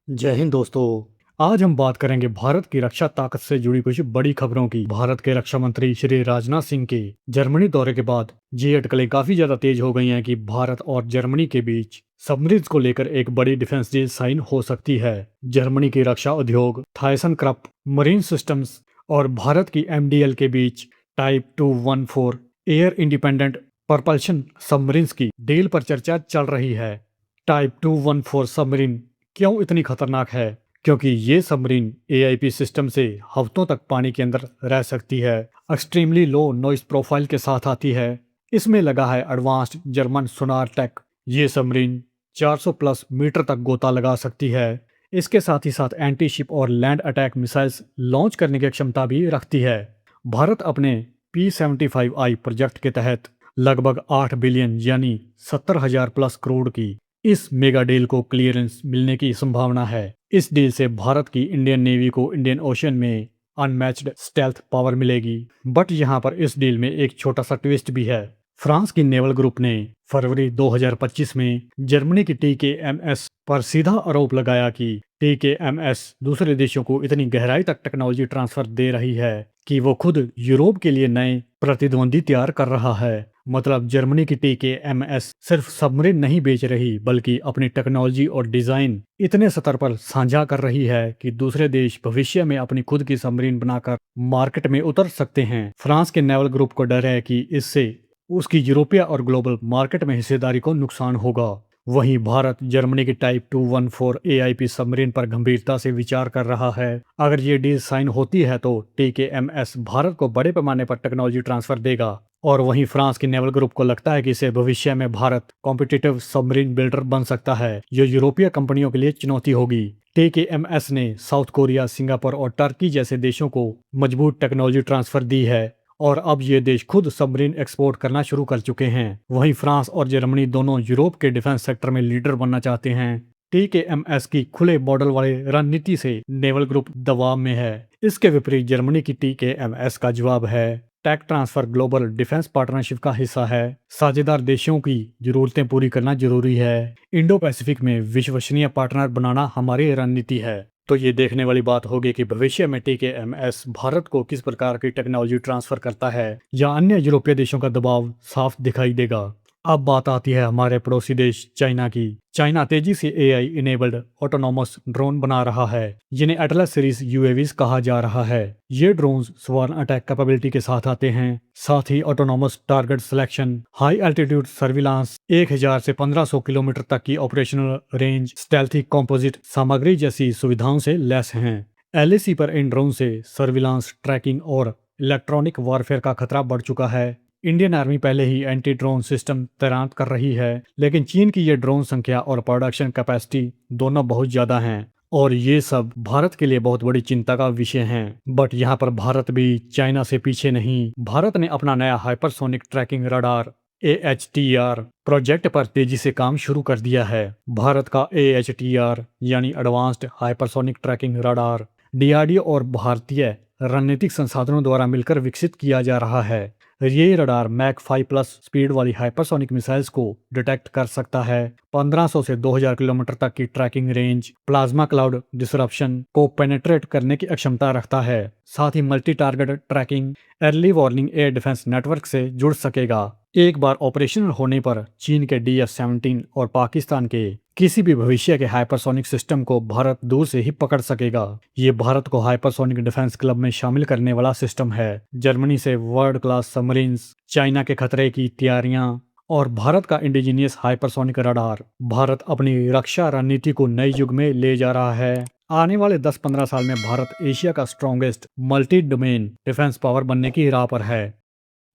जय हिंद दोस्तों। आज हम बात करेंगे भारत की रक्षा ताकत से जुड़ी कुछ बड़ी खबरों की। भारत के रक्षा मंत्री श्री राजनाथ सिंह के जर्मनी दौरे के बाद ये अटकलें काफी ज्यादा तेज हो गई हैं कि भारत और जर्मनी के बीच सबमरीन्स को लेकर एक बड़ी डिफेंस डील साइन हो सकती है। जर्मनी की रक्षा उद्योग थाइसन मरीन सिस्टम्स और भारत की एमडीएल के बीच type 214 air independent propulsion submarines की डील पर चर्चा चल रही है। टाइप 214 सबमरीन क्यों इतनी खतरनाक है? क्योंकि ये सबमरीन एआईपी सिस्टम से हफ्तों तक पानी के अंदर रह सकती है। एक्सट्रीमली लो नॉइस प्रोफाइल के साथ आती है। इसमें लगा है एडवांस्ड जर्मन सोनार टेक। ये सबमरीन 400 प्लस मीटर तक गोता लगा सकती है। इसके साथ ही साथ एंटी शिप और लैंड अटैक मिसाइल्स लॉन्च करने की क्षमता भी रखती है। भारत अपने P-75I प्रोजेक्ट के तहत लगभग 8 बिलियन यानी 70,000 प्लस करोड़ की इस मेगा डील को क्लियरेंस मिलने की संभावना है। इस डील से भारत की इंडियन नेवी को इंडियन ओशन में अनमैच्ड स्टेल्थ पावर मिलेगी। बट यहाँ पर इस डील में एक छोटा सा ट्विस्ट भी है। फ्रांस की नेवल ग्रुप ने फरवरी 2025 में जर्मनी की TKMS पर सीधा आरोप लगाया कि TKMS दूसरे देशों को इतनी गहराई तक टेक्नोलॉजी ट्रांसफर दे रही है कि वो खुद यूरोप के लिए नए प्रतिद्वंदी तैयार कर रहा है। मतलब जर्मनी की TKMS सिर्फ सबमरीन नहीं बेच रही बल्कि अपनी टेक्नोलॉजी और डिजाइन इतने स्तर पर साझा कर रही है कि दूसरे देश भविष्य में अपनी खुद की सबमरीन बनाकर मार्केट में उतर सकते हैं। फ्रांस के नेवल ग्रुप को डर है कि इससे उसकी यूरोपीय और ग्लोबल मार्केट में हिस्सेदारी को नुकसान होगा। वहीं भारत जर्मनी की टाइप 214 एआईपी सबमरीन पर गंभीरता से विचार कर रहा है। अगर ये डील साइन होती है तो TKMS भारत को बड़े पैमाने पर टेक्नोलॉजी ट्रांसफर देगा और वहीं फ्रांस की नेवल ग्रुप को लगता है कि इससे भविष्य में भारत कॉम्पिटिटिव सबमरीन बिल्डर बन सकता है, जो यूरोपीय कंपनियों के लिए चुनौती होगी। TKMS ने साउथ कोरिया, सिंगापुर और टर्की जैसे देशों को मजबूत टेक्नोलॉजी ट्रांसफर दी है और अब ये देश खुद सबमरीन एक्सपोर्ट करना शुरू कर चुके हैं। वहीं फ्रांस और जर्मनी दोनों यूरोप के डिफेंस सेक्टर में लीडर बनना चाहते हैं। TKMS की खुले मॉडल वाले रणनीति से नेवल ग्रुप दबाव में है। इसके विपरीत जर्मनी की TKMS का जवाब है tech transfer global defence partnership का हिस्सा है। साझेदार देशों की जरूरतें पूरी करना जरूरी है। इंडो पैसिफिक में विश्वसनीय पार्टनर बनाना हमारी रणनीति है। तो ये देखने वाली बात होगी कि भविष्य में TKMS भारत को किस प्रकार की टेक्नोलॉजी ट्रांसफर करता है या अन्य यूरोपीय देशों का दबाव साफ दिखाई देगा। अब बात आती है हमारे पड़ोसी देश चाइना की। चाइना तेजी से AI इनेबल्ड ऑटोनॉमस ड्रोन बना रहा है, जिन्हें एटलस सीरीज UAVs कहा जा रहा है। ये ड्रोन्स स्वार्म अटैक कैपेबिलिटी के साथ आते हैं, साथ ही autonomous target selection, high altitude surveillance, 1000 से 1500 किलोमीटर तक की ऑपरेशनल रेंज, स्टेल्थी कंपोजिट सामग्री जैसी सुविधाओं से लैस हैं। LAC पर इन ड्रोन से सर्विलांस, ट्रैकिंग और इलेक्ट्रॉनिक वॉरफेयर का खतरा बढ़ चुका है। इंडियन आर्मी पहले ही एंटी ड्रोन सिस्टम तैनात कर रही है, लेकिन चीन की ये ड्रोन संख्या और प्रोडक्शन कैपेसिटी दोनों बहुत ज्यादा हैं और ये सब भारत के लिए बहुत बड़ी चिंता का विषय हैं। बट यहाँ पर भारत भी चाइना से पीछे नहीं। भारत ने अपना नया hypersonic tracking radar AHTR project पर तेजी से काम शुरू कर दिया है। भारत का AHTR यानी advanced hypersonic tracking radar DRDO और भारतीय रणनीतिक संसाधनों द्वारा मिलकर विकसित किया जा रहा है। ये रडार मैक 5 प्लस स्पीड वाली हाइपरसोनिक मिसाइल्स को डिटेक्ट कर सकता है। 1500 से 2000 किलोमीटर तक की tracking range, plasma cloud disruption को पेनेट्रेट करने की क्षमता रखता है। साथ ही multi target tracking, early warning air defence network से जुड़ सकेगा। एक बार ऑपरेशनल होने पर चीन के DF-17 और पाकिस्तान के किसी भी भविष्य के हाइपरसोनिक सिस्टम को भारत दूर से ही पकड़ सकेगा। ये भारत को हाइपरसोनिक डिफेंस क्लब में शामिल करने वाला सिस्टम है। जर्मनी से वर्ल्ड क्लास सबमरीन्स, चाइना के खतरे की तैयारियां और भारत का इंडिजीनियस हाइपरसोनिक रडार भारत अपनी रक्षा रणनीति को नए युग में ले जा रहा है। आने वाले 10-15 साल में भारत एशिया का strongest multi domain defence power बनने की राह पर है।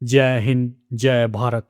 जय हिंद, जय भारत।